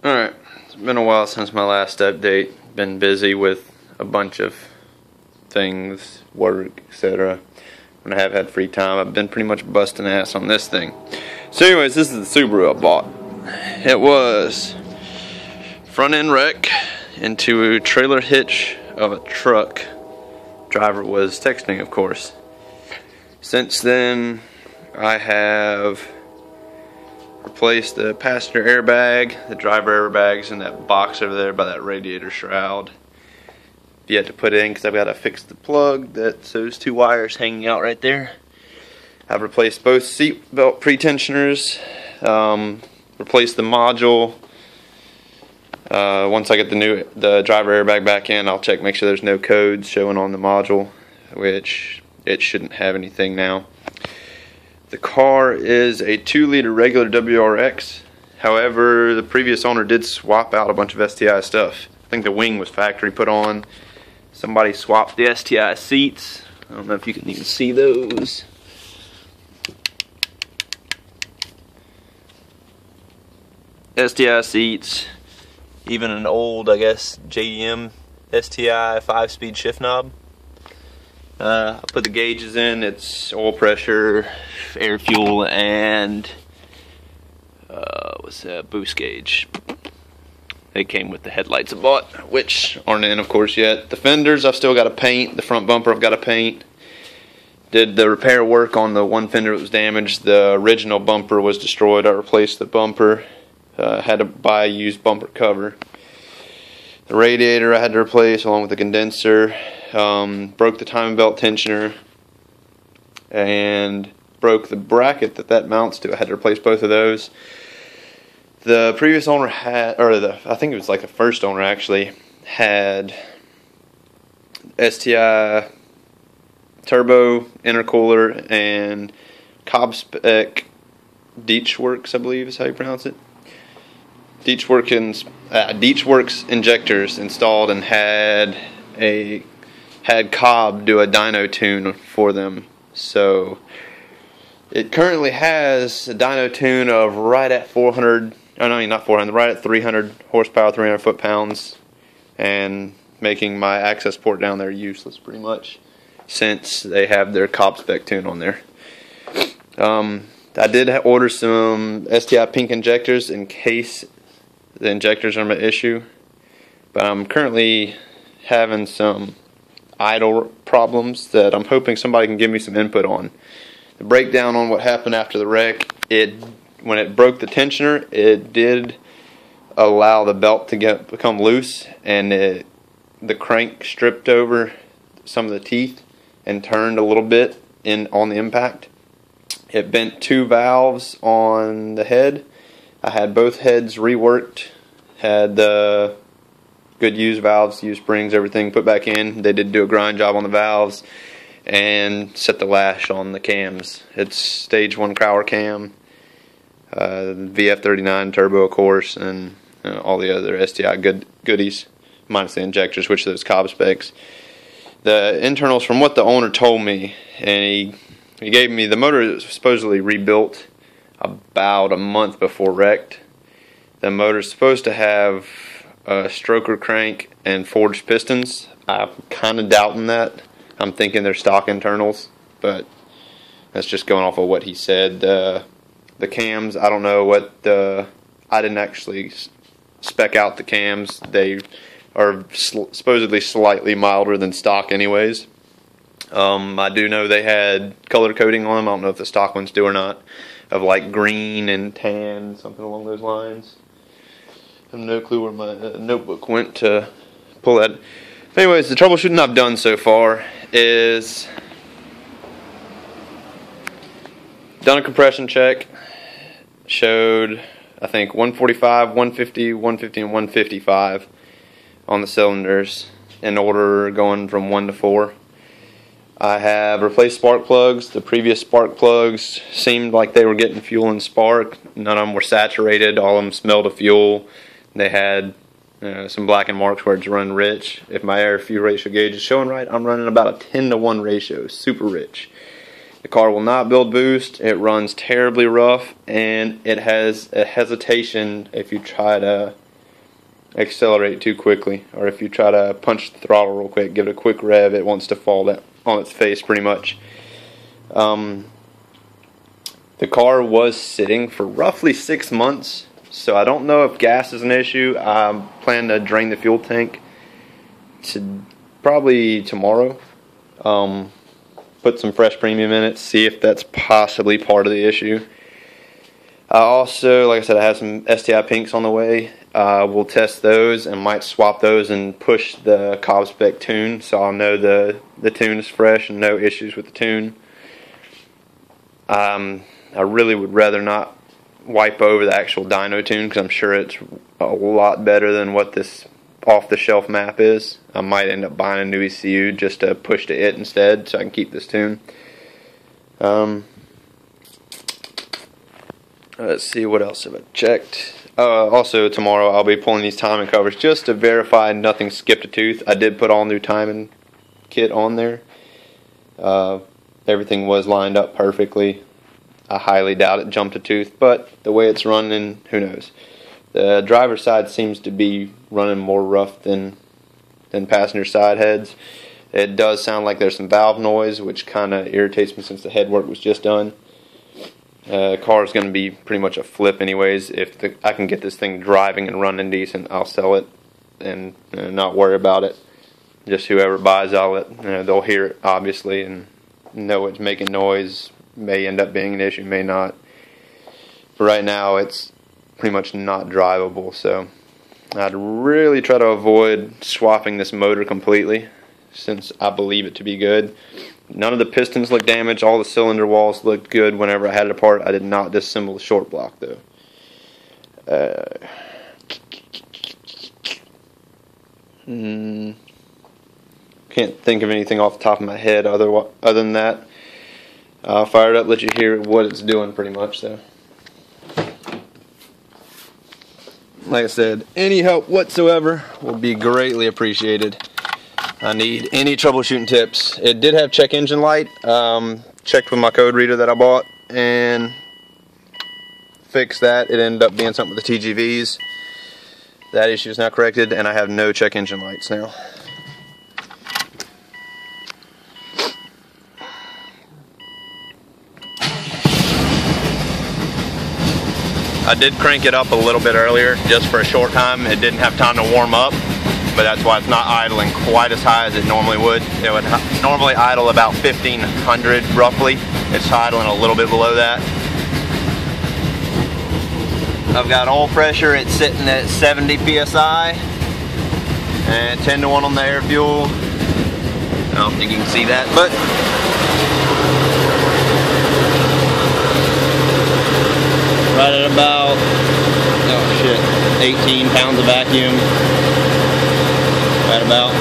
Alright, it's been a while since my last update. Been busy with a bunch of things, work, etc. When I have had free time, I've been pretty much busting ass on this thing. So anyways, this is the Subaru I bought. It was front end wreck into a trailer hitch of a truck. Driver was texting, of course. Since then, I have replaced the passenger airbag, the driver airbag's in that box over there by that radiator shroud. Yet to put it in because I've got to fix the plug. That's those two wires hanging out right there. I've replaced both seat belt pretensioners, replaced the module. Once I get the driver airbag back in, I'll check, make sure there's no codes showing on the module, which it shouldn't have anything now. The car is a 2-liter regular WRX. However, the previous owner did swap out a bunch of STI stuff. I think the wing was factory put on. Somebody swapped the STI seats. I don't know if you can even see those. STI seats. Even an old, I guess, JDM STI 5-speed shift knob. I put the gauges in. It's oil pressure, air fuel, and what's that, boost gauge. They came with the headlights I bought, which aren't in, of course, yet. The fenders I've still got to paint. The front bumper I've got to paint. Did the repair work on the one fender that was damaged. The original bumper was destroyed. I replaced the bumper. Had to buy a used bumper cover. The radiator I had to replace along with the condenser. Broke the timing belt tensioner and broke the bracket that mounts to. I had to replace both of those. The previous owner had, I think it was like the first owner actually, had STI turbo intercooler and Cobb spec Deechworks, I believe is how you pronounce it. Deechworks injectors installed, and had Cobb do a dyno tune for them. So it currently has a dyno tune of right at 400. Oh no, not 400. Right at 300 horsepower, 300 foot-pounds, and making my access port down there useless pretty much, since they have their Cobb spec tune on there. I did order some STI pink injectors in case the injectors are an issue, but I'm currently having some idle problems that I'm hoping somebody can give me some input on. The breakdown on what happened after the wreck, when it broke the tensioner, it did allow the belt to become loose, and the crank stripped over some of the teeth and turned a little bit on the impact. It bent 2 valves on the head. I had both heads reworked, had the good used valves, used springs, everything put back in. They did do a grind job on the valves and set the lash on the cams. It's stage 1 Crowler cam, VF39 turbo, of course, and all the other STI goodies, minus the injectors, which are those Cobb specs. The internals, from what the owner told me, and he gave me, the motor was supposedly rebuilt about a month before wrecked. The motor's supposed to have a stroker crank and forged pistons. I'm kind of doubting that. I'm thinking they're stock internals, but that's just going off of what he said. The cams, I don't know what I didn't actually spec out the cams. They are supposedly slightly milder than stock anyways. I do know they had color coding on them. I don't know if the stock ones do or not, of like green and tan, something along those lines. I have no clue where my notebook went to pull that. Anyways, the troubleshooting I've done so far is done a compression check. Showed, I think, 145, 150, 150, and 155 on the cylinders in order going from 1 to 4. I have replaced spark plugs. The previous spark plugs seemed like they were getting fuel and spark. None of them were saturated. All of them smelled of fuel. They had some blackened marks where it's run rich. If my air fuel ratio gauge is showing right, I'm running about a 10-to-1 ratio, super rich. The car will not build boost. It runs terribly rough, and it has a hesitation if you try to accelerate too quickly, or if you try to punch the throttle real quick, give it a quick rev, it wants to fall down on its face pretty much. The car was sitting for roughly 6 months, so I don't know if gas is an issue. I plan to drain the fuel tank probably tomorrow. Put some fresh premium in it, see if that's possibly part of the issue. I also, like I said, I have some STI pinks on the way. We'll test those and might swap those and push the Cobb spec tune, so I'll know the tune is fresh and no issues with the tune. I really would rather not wipe over the actual dyno tune, because I'm sure it's a lot better than what this off-the-shelf map is. I might end up buying a new ECU just to push to it instead, so I can keep this tune. Let's see, what else have I checked? Also, tomorrow I'll be pulling these timing covers just to verify nothing skipped a tooth. I did put all new timing kit on there. Everything was lined up perfectly. I highly doubt it jumped a tooth, but the way it's running, who knows. The driver's side seems to be running more rough than passenger side heads. It does sound like there's some valve noise, which kind of irritates me since the head work was just done. Car is going to be pretty much a flip anyways. If I can get this thing driving and running decent, I'll sell it and not worry about it. Just whoever buys, they'll hear it obviously and know it's making noise. May end up being an issue, may not. But right now it's pretty much not drivable, so I'd really try to avoid swapping this motor completely, since I believe it to be good. None of the pistons look damaged. All the cylinder walls looked good whenever I had it apart. I did not disassemble the short block though. Can't think of anything off the top of my head other than that. I'll fire it up, let you hear what it's doing pretty much though. Like I said, any help whatsoever will be greatly appreciated. I need any troubleshooting tips. It did have check engine light. Checked with my code reader that I bought and fixed that. It ended up being something with the TGVs. That issue is now corrected, and I have no check engine lights now. I did crank it up a little bit earlier, just for a short time. It didn't have time to warm up, but that's why it's not idling quite as high as it normally would. It would normally idle about 1500 roughly. It's idling a little bit below that. I've got oil pressure, it's sitting at 70 psi and 10 to 1 on the air fuel. I don't think you can see that, but right at about, oh shit, 18 pounds of vacuum. Right about.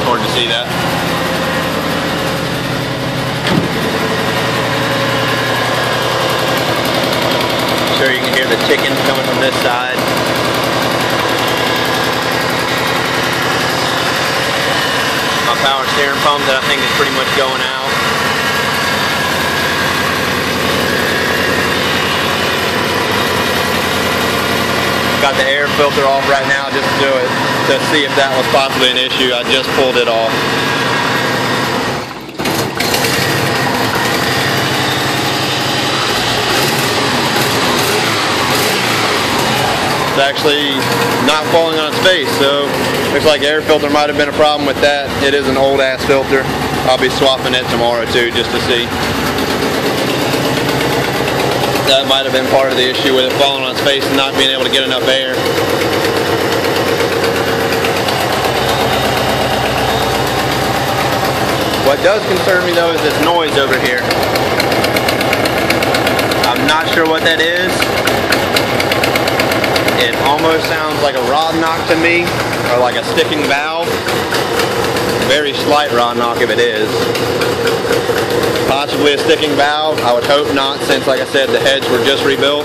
Hard to see that. Sure you can hear the ticking coming from this side. My power steering pump that I think is pretty much going out. Got the air filter off right now just to see if that was possibly an issue. I just pulled it off. It's actually not falling on its face, so looks like air filter might have been a problem with that. It is an old ass filter. I'll be swapping it tomorrow too, just to see. That might have been part of the issue with it falling on its face and not being able to get enough air. What does concern me though is this noise over here. I'm not sure what that is. It almost sounds like a rod knock to me, or like a sticking valve. Very slight rod knock if it is. Possibly a sticking valve. I would hope not, since like I said, the heads were just rebuilt.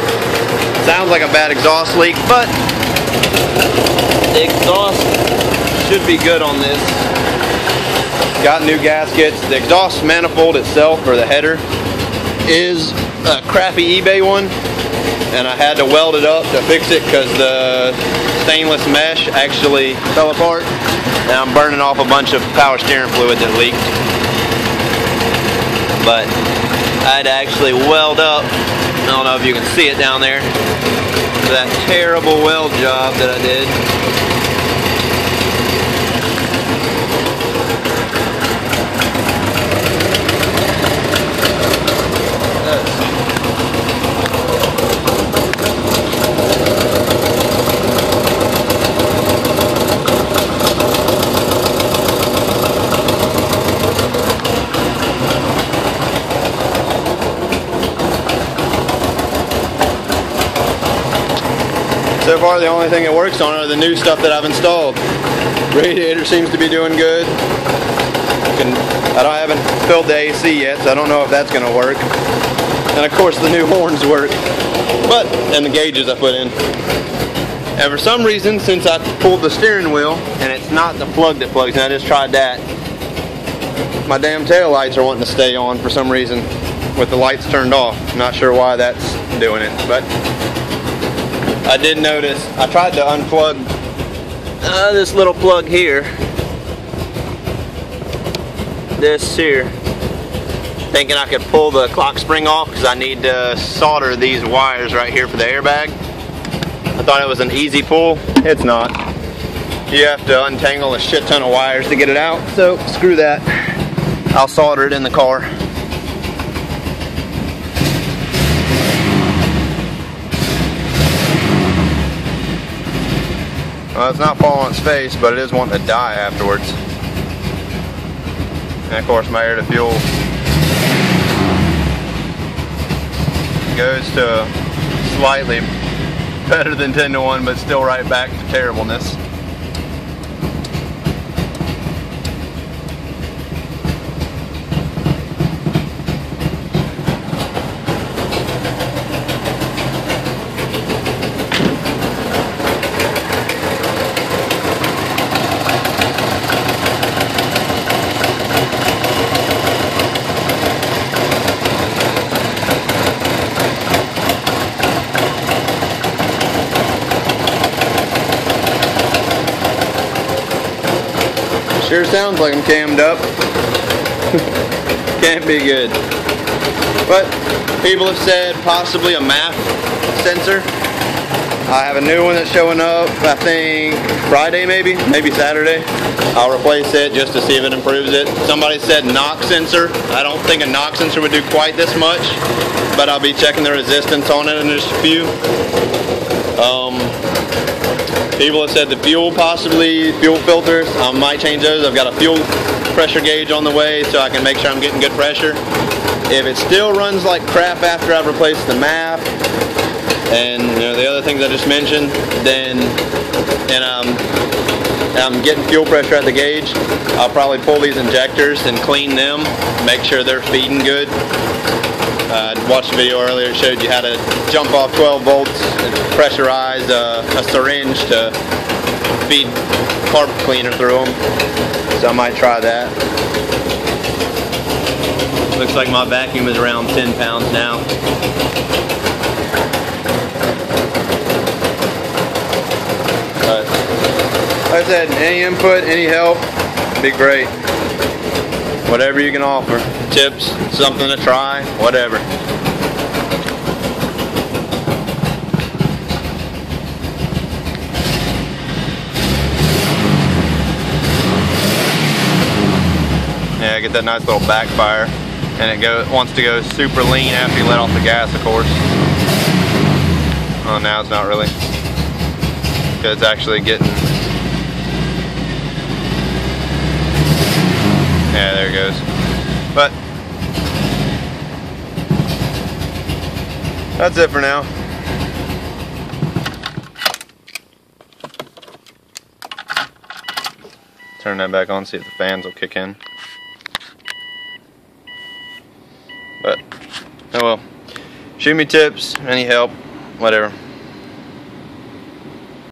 Sounds like a bad exhaust leak, but the exhaust should be good on this. Got new gaskets. The exhaust manifold itself, or the header, is a crappy eBay one, and I had to weld it up to fix it because the stainless mesh actually fell apart. Now I'm burning off a bunch of power steering fluid that leaked. But I had to actually weld up, I don't know if you can see it down there, that terrible weld job that I did. So far, the only thing it works on are the new stuff that I've installed. Radiator seems to be doing good. I haven't filled the AC yet, so I don't know if that's going to work. And of course, the new horns work. And the gauges I put in. And for some reason, since I pulled the steering wheel, and it's not the plug that plugs in, I just tried that, my damn tail lights are wanting to stay on for some reason with the lights turned off. I'm not sure why that's doing it, but I did notice, I tried to unplug this little plug here, this here, thinking I could pull the clock spring off because I need to solder these wires right here for the airbag. I thought it was an easy pull. It's not. You have to untangle a shit ton of wires to get it out, so screw that. I'll solder it in the car. Well, it's not falling on its face, but it is wanting to die afterwards. And of course, my air to fuel goes to slightly better than 10 to 1, but still right back to terribleness. Sure sounds like I'm cammed up. Can't be good. But people have said possibly a MAF sensor. I have a new one that's showing up, I think Friday maybe Saturday. I'll replace it just to see if it improves it. Somebody said knock sensor. I don't think a knock sensor would do quite this much, but I'll be checking the resistance on it in just a few. People have said the fuel filters, I might change those. I've got a fuel pressure gauge on the way so I can make sure I'm getting good pressure. If it still runs like crap after I've replaced the MAF and the other things I just mentioned, and I'm getting fuel pressure at the gauge, I'll probably pull these injectors and clean them, make sure they're feeding good. I watched a video earlier that showed you how to jump off 12 volts and pressurize a syringe to feed carpet cleaner through them. So I might try that. Looks like my vacuum is around 10 pounds now. But like I said, any input, any help, would be great. Whatever you can offer. Tips, something to try, whatever. Yeah, get that nice little backfire. And it wants to go super lean after you let off the gas, of course. Oh, now it's not really. Because it's actually getting... Yeah, there it goes. But that's it for now. Turn that back on, see if the fans will kick in. But, oh well. Shoot me tips, any help, whatever.